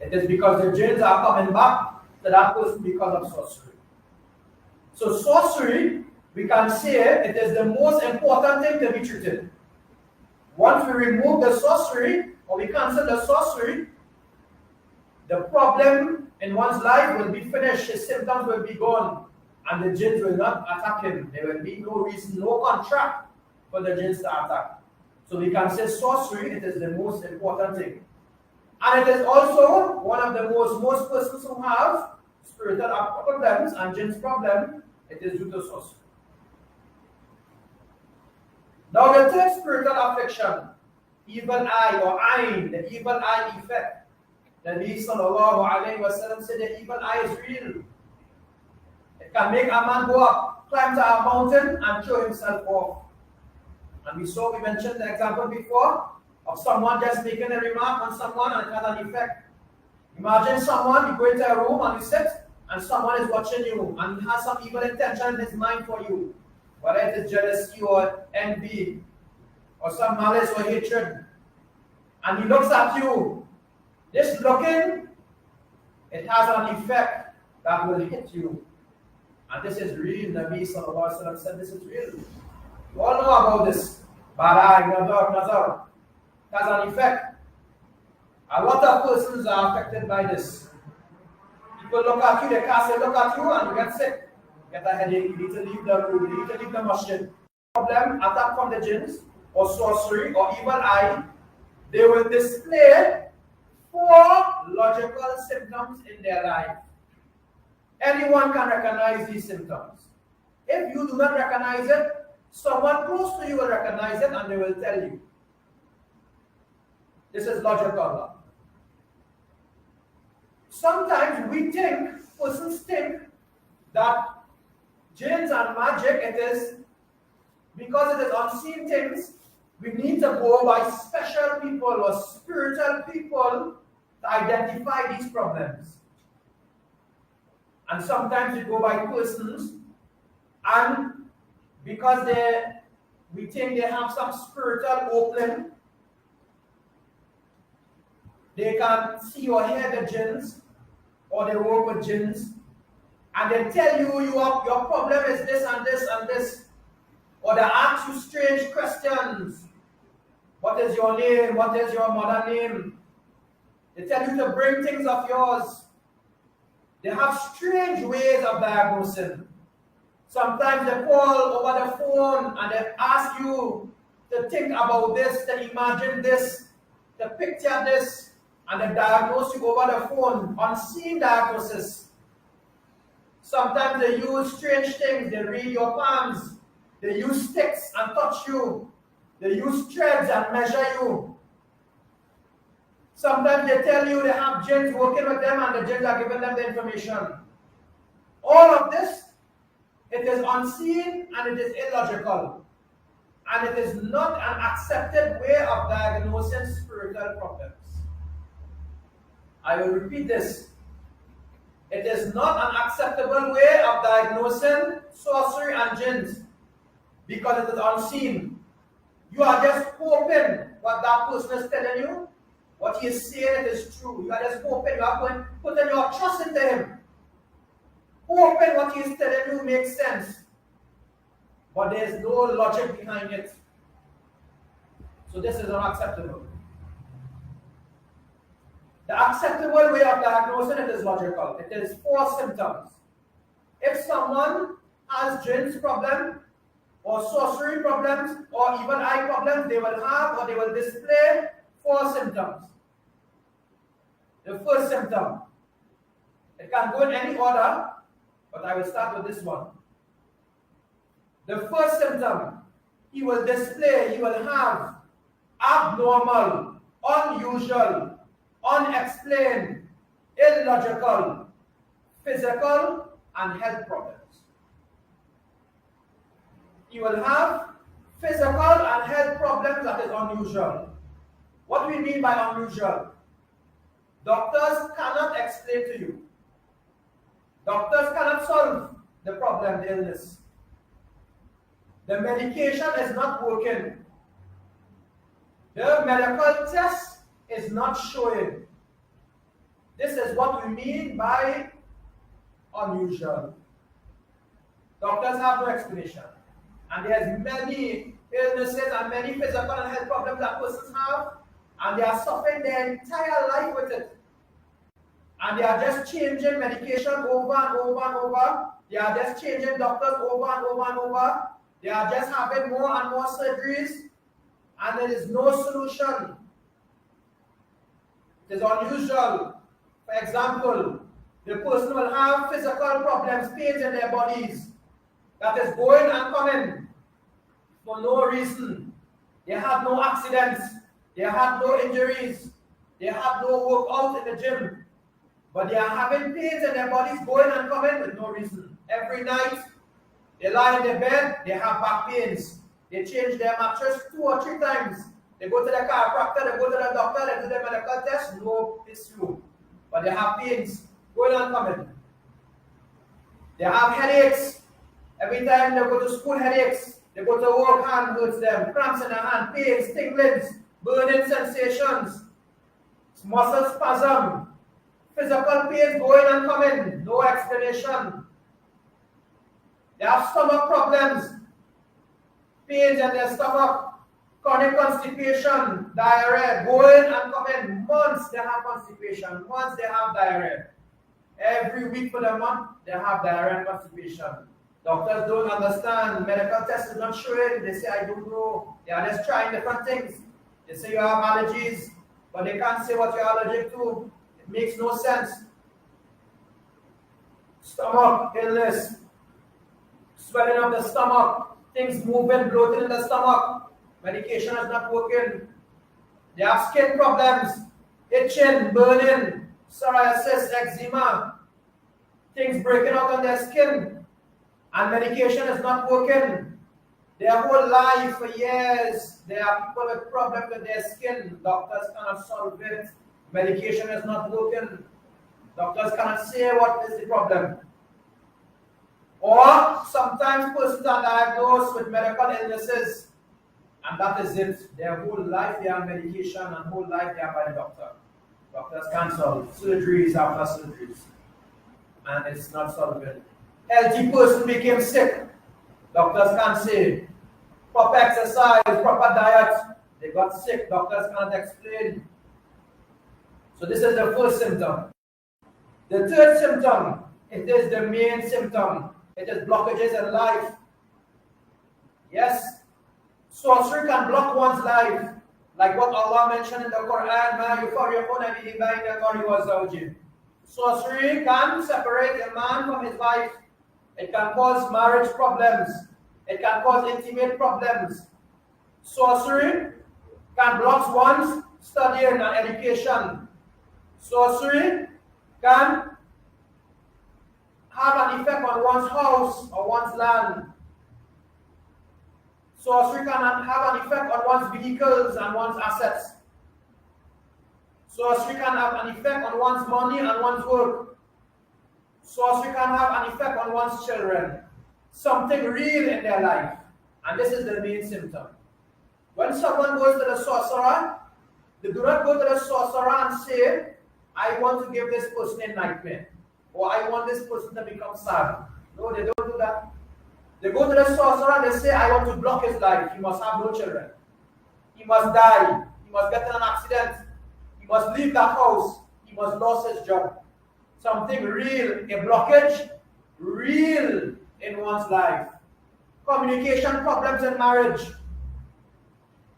It is because the jins are coming back to that person because of sorcery. So sorcery, we can say it is the most important thing to be treated. Once we remove the sorcery, or we cancel the sorcery, the problem in one's life will be finished, his symptoms will be gone, and the jins will not attack him. There will be no reason, no contract for the jins to attack. So we can say sorcery, it is the most important thing. And it is also one of the most persons who have spiritual problems and jins problem, it is due to sorcery. Now the third spiritual affliction, evil eye or ayn, the evil eye effect. The Nabi sallallahu alayhi wa sallam said the evil eye is real. It can make a man go up, climb to a mountain and throw himself off. And we mentioned the example before of someone just making a remark on someone and it has an effect. Imagine someone, you go into a room and you sit and someone is watching you and he has some evil intention in his mind for you. Whether it is jealousy or envy or some malice or hatred. And he looks at you. This looking, it has an effect that will hit you. And this is real. Nabi sallallahu alaihi wasallam said this is real. You all know about this. Bad eye, nazar. It has an effect. A lot of persons are affected by this. People look at you, they cast a look at you and you get sick. Get a headache, you need to leave the room, you need to leave the masjid. Problem, attack from the jins, or sorcery, or evil eye, they will display 4 logical symptoms in their life. Anyone can recognize these symptoms. If you do not recognize it, someone close to you will recognize it and they will tell you. This is logical. Sometimes persons think that jins and magic, it is because it is unseen things, we need to go by special people or spiritual people to identify these problems. And sometimes we go by persons, and because we think they have some spiritual opening, they can see or hear the jins, or they work with jins, and they tell you your problem is this and this and this, or they ask you strange questions. What is your name? What is your mother name? They tell you to bring things of yours. They have strange ways of diagnosing. Sometimes they call over the phone and they ask you to think about this, to imagine this, to picture this, and they diagnose you over the phone, unseen diagnosis. Sometimes they use strange things. They read your palms. They use sticks and touch you. They use threads and measure you. Sometimes they tell you they have jins working with them and the jins are giving them the information. All of this, it is unseen and it is illogical. And it is not an accepted way of diagnosing spiritual problems. I will repeat this. It is not an acceptable way of diagnosing sorcery and jins because it is unseen. You are just hoping what that person is telling you, what he is saying, it is true. You are just hoping, you are putting your trust into him. Hoping what he is telling you makes sense. But there is no logic behind it. So this is unacceptable. The acceptable way of diagnosing it is logical. It is 4 symptoms. If someone has jins problem, or sorcery problems, or evil eye problems, they will have or they will display 4 symptoms. The first symptom, it can go in any order, but I will start with this one. The first symptom, he will have abnormal, unusual, unexplained, illogical, physical, and health problems. He will have physical and health problems that is unusual. What do we mean by unusual? Doctors cannot explain to you. Doctors cannot solve the problem, the illness. The medication is not working. The medical test is not showing. This is what we mean by unusual. Doctors have no explanation. And there's many illnesses and many physical and health problems that persons have, and they are suffering their entire life with it. And they are just changing medication over and over and over. They are just changing doctors over and over and over. They are just having more and more surgeries, and there is no solution. It is unusual. For example, The person will have physical problems, pains in their bodies, that is going and coming for no reason. They have no accidents, they have no injuries, they have no workout in the gym, but they are having pains in their bodies going and coming with no reason. Every night, they lie in their bed, they have back pains. They change their mattress 2 or 3 times. They go to the chiropractor, they go to the doctor, they do their medical test, no issue. But they have pains going and coming. They have headaches. Every time they go to school, headaches. They go to work, hand hurts them, cramps in the hand, pains, tinglings, burning sensations, muscle spasm, physical pains going and coming, no explanation. They have stomach problems, pains in their stomach, chronic constipation, diarrhea, going and coming. Months they have constipation, months they have diarrhea. Every week for the month, they have diarrhea and constipation. Doctors don't understand. Medical tests is not showing. They say, I don't know. They are just trying different things. They say you have allergies, but they can't say what you're allergic to. It makes no sense. Stomach illness, swelling of the stomach, things moving, bloating in the stomach. Medication is not working. They have skin problems, itching, burning, psoriasis, eczema, things breaking out on their skin. And medication is not working. Their whole life for years, there are people with problems with their skin. Doctors cannot solve it. Medication is not working. Doctors cannot say what is the problem. Or sometimes persons are diagnosed with medical illnesses, and that is it. Their whole life they are on medication, and whole life they are by the doctor. Doctors can't solve surgeries after surgeries, and it's not solving. Healthy person became sick. Doctors can't say. Proper exercise, proper diet. They got sick. Doctors can't explain. So this is the first symptom. The third symptom, it is the main symptom. It is blockages in life. Yes, sorcery can block one's life. Like what Allah mentioned in the Quran, مَا يُفَرِّقُونَ بِهِ بَيْنَ الْمَرْءِ وَزَوْجِهِ. Sorcery can separate a man from his wife. It can cause marriage problems. It can cause intimate problems. Sorcery can block one's studying and education. Sorcery can have an effect on one's house or one's land. Sorcery can have an effect on one's vehicles and one's assets. Sorcery can have an effect on one's money and one's work. Sorcery can have an effect on one's children. Something real in their life. And this is the main symptom. When someone goes to the sorcerer, they do not go to the sorcerer and say, I want to give this person a nightmare, or I want this person to become sad. No, they don't do that. They go to the sorcerer and they say, I want to block his life. He must have no children. He must die. He must get in an accident. He must leave that house. He must lose his job. Something real, a blockage, real in one's life. Communication problems in marriage.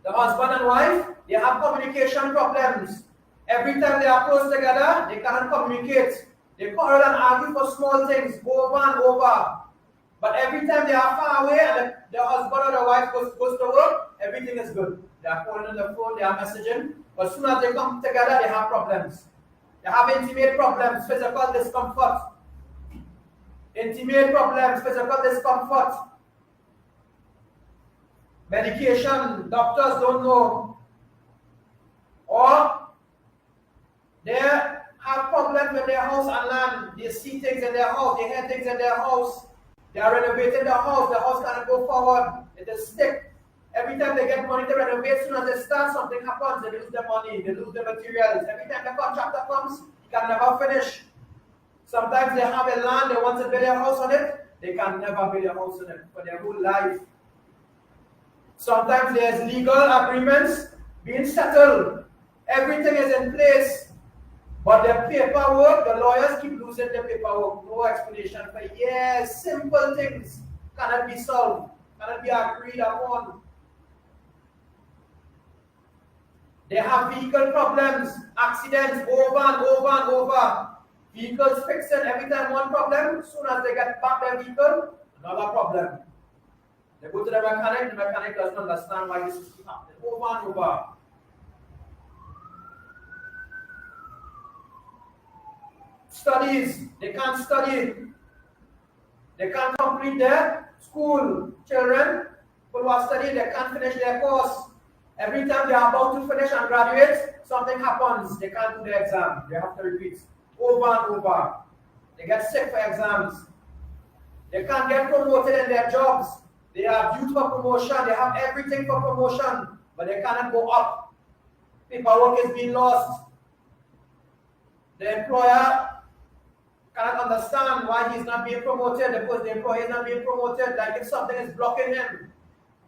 The husband and wife, they have communication problems. Every time they are close together, they cannot communicate. They quarrel and argue for small things, over and over. But every time they are far away and the husband or the wife goes to work, everything is good. They are calling on the phone, they are messaging. But as soon as they come together, they have problems. They have intimate problems, physical discomfort. Intimate problems, physical discomfort. Medication, doctors don't know. Or they have problems with their house and land. They see things in their house, they hear things in their house. They are renovating the house cannot go forward. It is stuck. Every time they get money to renovate, as soon as they start, something happens, they lose the money, they lose the materials. Every time the contractor comes, he can never finish. Sometimes they have a land, they want to build a house on it, they can never build a house on it for their whole life. Sometimes there's legal agreements being settled. Everything is in place. But the paperwork, the lawyers keep losing the paperwork. No explanation for years. Simple things cannot be solved, cannot be agreed upon. They have vehicle problems, accidents over and over and over. Vehicles fixing every time one problem, as soon as they get back their vehicle, another problem. They go to the mechanic doesn't understand why this is happening over and over. Studies, they can't study. They can't complete their school. Children who are studying, they can't finish their course. Every time they are about to finish and graduate, something happens. They can't do the exam. They have to repeat over and over. They get sick for exams. They can't get promoted in their jobs. They are due for promotion. They have everything for promotion, but they cannot go up. Paperwork is being lost. The employer cannot understand why he's not being promoted because the employee is not being promoted, like if something is blocking him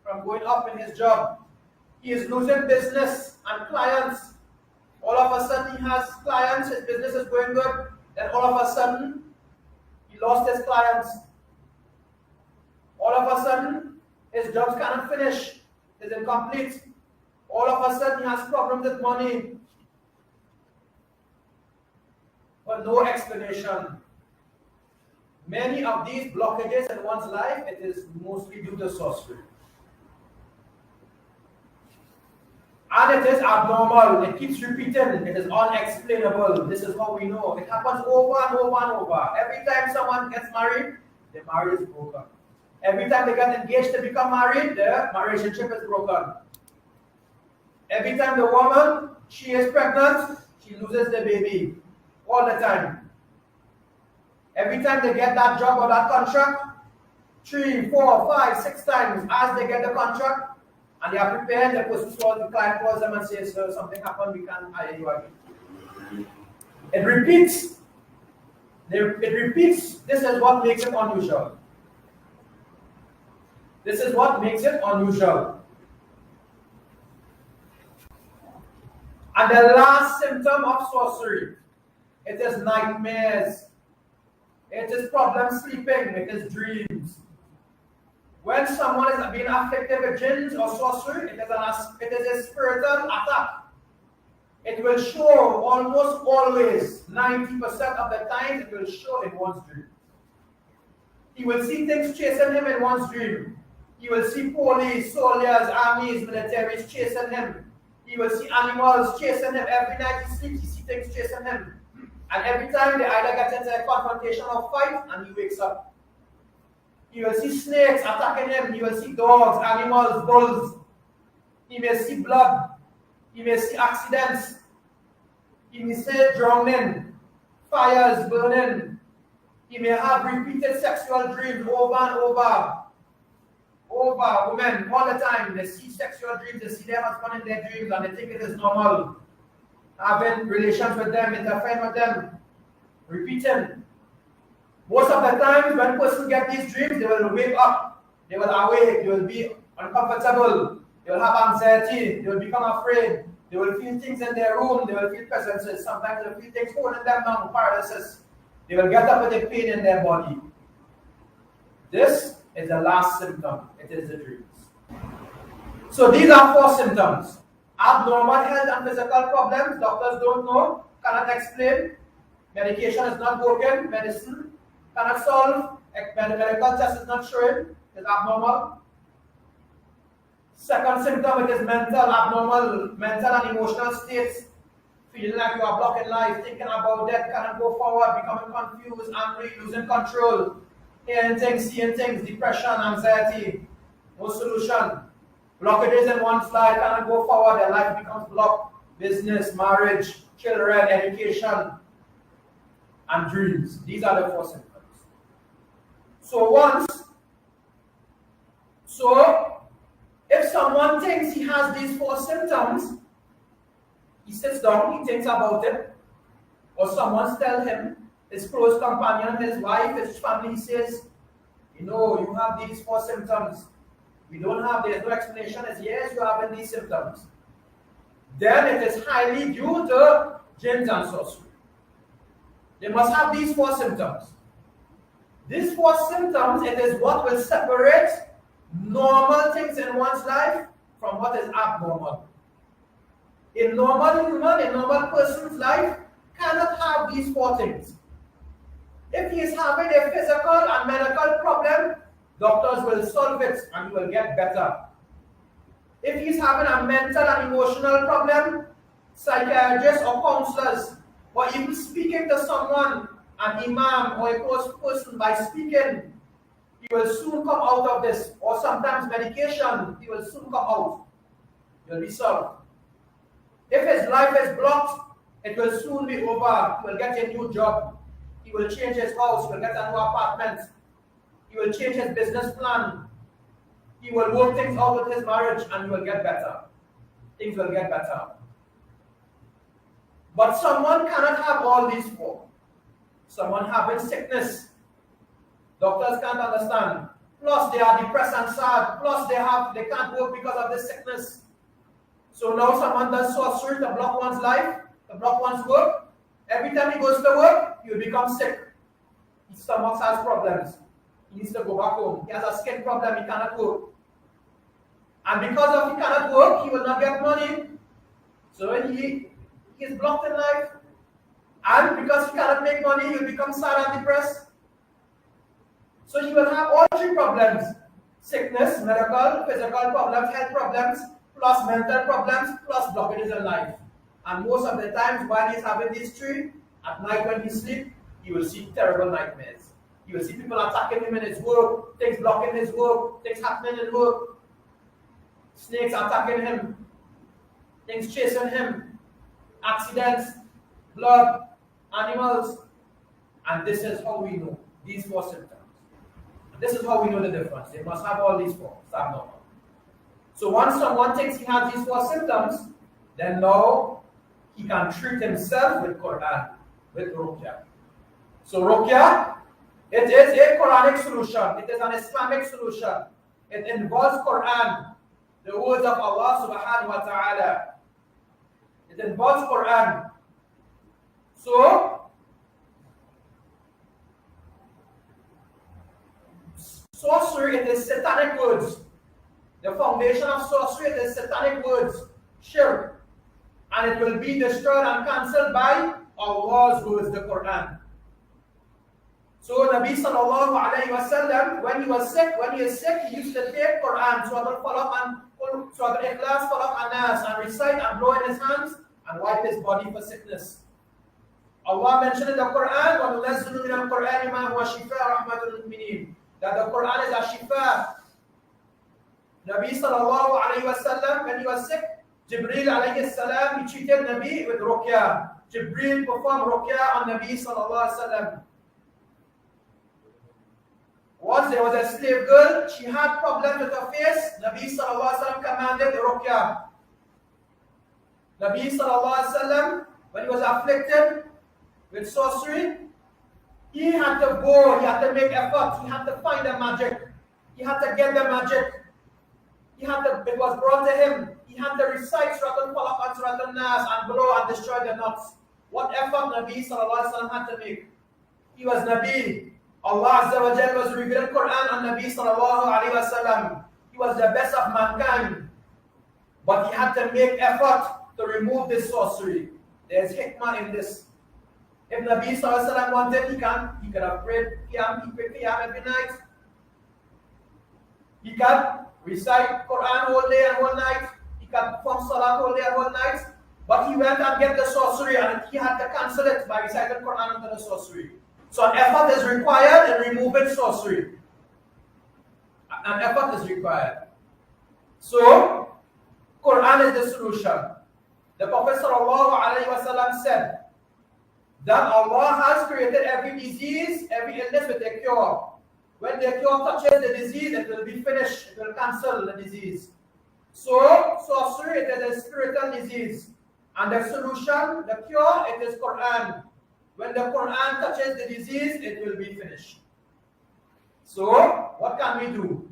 from going up in his job. He is losing business and clients. All of a sudden he has clients, his business is going good, then all of a sudden he lost his clients. All of a sudden his jobs cannot finish, it's incomplete. All of a sudden he has problems with money, but no explanation. Many of these blockages in one's life, it is mostly due to sorcery. And it is abnormal, it keeps repeating, it is unexplainable. This is what we know. It happens over and over and over. Every time someone gets married, the marriage is broken. Every time they get engaged to become married, the relationship is broken. Every time the woman, she is pregnant, she loses the baby. All the time. Every time they get that job or that contract, 3, 4, 5, 6 times as they get the contract and they are prepared, the client calls them and says, "Sir, something happened, we can't hire you again." It repeats. It repeats. This is what makes it unusual. This is what makes it unusual. And the last symptom of sorcery, it is nightmares. It is problem sleeping. It is dreams. When someone is being afflicted with jins or sorcery, it is a spiritual attack. It will show almost always, 90% of the time, it will show in one's dream. He will see things chasing him in one's dream. He will see police, soldiers, armies, militaries chasing him. He will see animals chasing him. Every night he sleeps, he sees things chasing him. And every time they either get into a confrontation or fight, and he wakes up. He will see snakes attacking him. He will see dogs, animals, bulls. He may see blood. He may see accidents. He may see drowning, fires burning. He may have repeated sexual dreams over and over. Women, all the time, they see sexual dreams, they see their husband in their dreams, and they think it is normal. Having relations with them, interfering with them, repeating. Most of the time, when persons get these dreams, they will wake up, they will awake, they will be uncomfortable, they will have anxiety, they will become afraid, they will feel things in their room, they will feel presences, sometimes they will feel things holding them down, paralysis. They will get up with a pain in their body. This is the last symptom, it is the dreams. So these are 4 symptoms. Abnormal health and physical problems, doctors don't know, cannot explain. Medication is not working, medicine cannot solve, medical test is not showing, it's abnormal. Second symptom, it is mental, abnormal mental and emotional states. Feeling like you are blocked in life, thinking about death, cannot go forward, becoming confused, angry, losing control, hearing things, seeing things, depression, anxiety, no solution. Blockages in one's life, cannot go forward, their life becomes blocked. Business, marriage, children, education, and dreams. These are the 4 symptoms. So if someone thinks he has these 4 symptoms, he sits down, he thinks about it, or someone tells him, his close companion, his wife, his family, he says, you know, you have these 4 symptoms. We don't have, there's no explanation, as yes, you have these symptoms. Then it is highly due to jins and sorcery. They must have these 4 symptoms. These 4 symptoms, it is what will separate normal things in one's life from what is abnormal. A normal human, a normal person's life cannot have these 4 things. If he is having a physical and medical problem, doctors will solve it and he will get better. If he's having a mental and emotional problem, psychiatrists or counselors, or even speaking to someone, an imam or a close person, by speaking, he will soon come out of this. Or sometimes medication, he will soon come out. He will be solved. If his life is blocked, it will soon be over. He will get a new job. He will change his house. He will get a new apartment. He will change his business plan. He will work things out with his marriage and he will get better. Things will get better. But someone cannot have all these four. Someone having sickness, doctors can't understand. Plus they are depressed and sad. Plus they can't work because of this sickness. So now someone does sorcery to block one's life, to block one's work. Every time he goes to work, he will become sick. His stomach has problems. He needs to go back home. He has a skin problem, he cannot work. And because of he cannot work, he will not get money. So he is blocked in life. And because he cannot make money, he will become sad and depressed. So he will have all three problems: sickness, medical, physical problems, health problems, plus mental problems, plus blockages in life. And most of the times while he's having these three, at night when he sleeps, he will see terrible nightmares. He will see people attacking him in his work, things blocking his work, things happening in work, snakes attacking him, things chasing him, accidents, blood, animals. And this is how we know these four symptoms. And this is how we know the difference. They must have all these four. It's abnormal. So once someone thinks he has these four symptoms, then now he can treat himself with Quran, with Ruqya. So Ruqya, it is a Quranic solution. It is an Islamic solution. It involves Quran, the words of Allah subhanahu wa ta'ala. It involves Quran. So, sorcery, it is satanic words. The foundation of sorcery, it is satanic words, shirk. And it will be destroyed and cancelled by Allah's words, the Quran. So Nabi sallallahu alayhi wa sallam, when he is sick, he used to take Quran, Surah Al-Falaq and Surah Al-Ikhlas, Falaq and Nas, and recite and blow in his hands and wipe his body for sickness. Allah mentioned in the Quran, وَنُنَزِّلُ مِنَ الْقُرْآنِ مَا هُوَ شِفَاءٌ رَحْمَةٌ لِلْمُؤْمِنِينَ, that the Quran is a shifa. Nabi sallallahu alayhi wa sallam, when he was sick, Jibreel alayhi salam, he treated Nabi with Ruqya. Jibreel performed Ruqya on Nabi sallallahu alayhi wa sallam. Once there was a slave girl, she had problems with her face. Nabi sallallahu alayhi wa sallam commanded the Ruqya. Nabi sallallahu alayhi wa sallam, when he was afflicted with sorcery, he had to go, he had to make effort, he had to find the magic, he had to get the magic. It was brought to him. He had to recite Surah Al-Falaq and Surah Al-Nas and blow and destroy the nuts. What effort Nabi sallallahu alaihi wasallam had to make? He was Nabi. Allah Azza wa Jal was revealing Quran on Nabi sallallahu alaihi wasallam. He was the best of mankind. But he had to make effort to remove this sorcery. There's hikmah in this. If Nabi sallallahu alaihi wasallam wanted, he could have prayed Qiyam every night. He can recite Quran whole day and whole night. He can perform Salah whole day and whole night. But he went and get the sorcery and he had to cancel it by reciting Quran under the sorcery. So an effort is required in removing sorcery. An effort is required. So, Quran is the solution. The Prophet ﷺ said that Allah has created every disease, every illness with a cure. When the cure touches the disease, it will be finished. It will cancel the disease. So, sorcery, it is a spiritual disease. And the solution, the cure, it is Quran. When the Quran touches the disease, it will be finished. So, what can we do?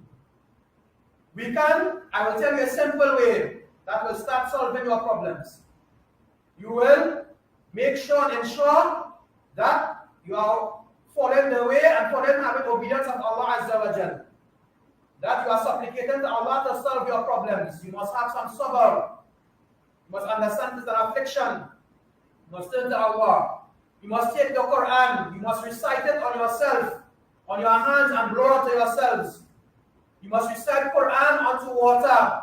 I will tell you a simple way that will start solving your problems. You will ensure that you are following the way and following having obedience of Allah Azza wa Jal. That you are supplicating to Allah to solve your problems. You must have some sabr. You must understand it's an affliction. You must turn to Allah. You must take the Quran, you must recite it on yourself, on your hands, and blow onto yourselves. You must recite Quran onto water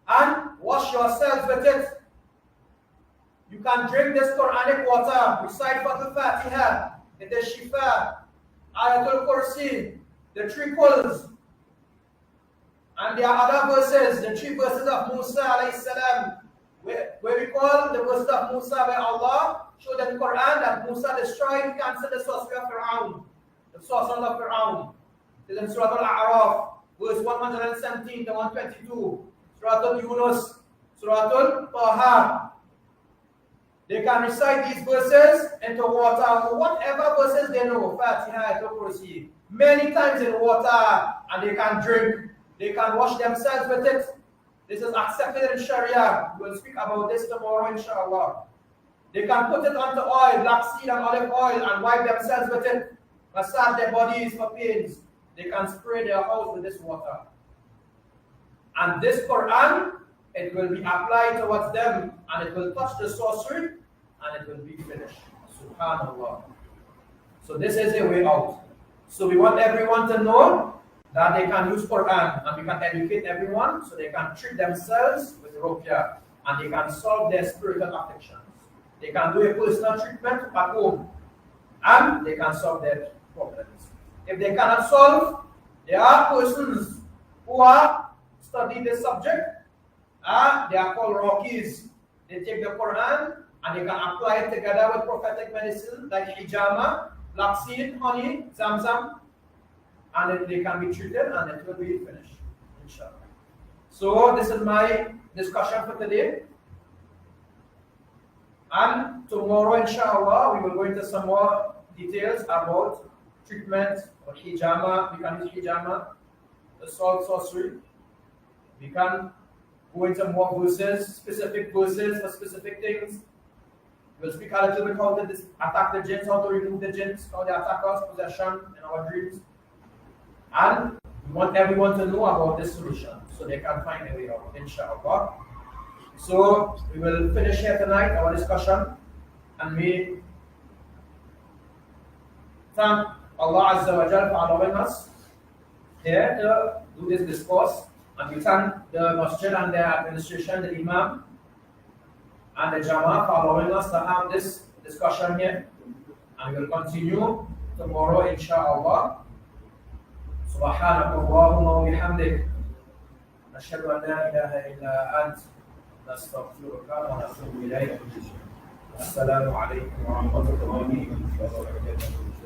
and wash yourselves with it. You can drink this Quranic water, recite Fatiha, it is Shifa, Ayatul Kursi, the three Quls. And there are other verses, the three verses of Musa alayhi salam, where we call the verses of Musa where Allah showed in the Quran that Musa destroyed, canceled the sorcery of Fir'aun, the sorcery of Fir'aun. It is in Surah Al-A'raf, verse 117 to 122, Surah Al-Yunus, Surah Al-Taha. They can recite these verses into water, whatever verses they know, Fatiha, Kursi, many times in water, and they can drink. They can wash themselves with it. This is accepted in Sharia. We will speak about this tomorrow, inshallah. They can put it onto oil, black seed and olive oil, and wipe themselves with it. Massage their bodies for pains. They can spray their house with this water. And this Quran, it will be applied towards them, and it will touch the sorcery, and it will be finished. Subhanallah. So this is a way out. So we want everyone to know that they can use Quran, and we can educate everyone so they can treat themselves with Ruqya, and they can solve their spiritual afflictions. They can do a personal treatment at home, and they can solve their problems. If they cannot solve, there are persons who are studying this subject, they are called raaqis. They take the Quran and they can apply it together with prophetic medicine like hijama, black seed, honey, zamzam, and they can be treated and it will be finished, inshallah. So this is my discussion for today. And tomorrow, inshallah, we will go into some more details about treatment or hijama. We can use hijama, the salt sorcery. We can go into more verses, specific verses for specific things. We'll speak a little bit how to attack the jins, how to remove the jins, how they attack us, possession in our dreams. And we want everyone to know about this solution so they can find a way out, inshallah. So we will finish here tonight our discussion, and we thank Allah Azza wa Jal for allowing us here to do this discourse, and we thank the masjid and their administration, the imam and the Jama'ah for allowing us to have this discussion here, and we will continue tomorrow, inshallah. سبحانك اللهم وبحمدك نشهد أن لا إله إلا أنت نستغفرك ونتوب إليك. السلام عليكم ورحمة الله وبركاته.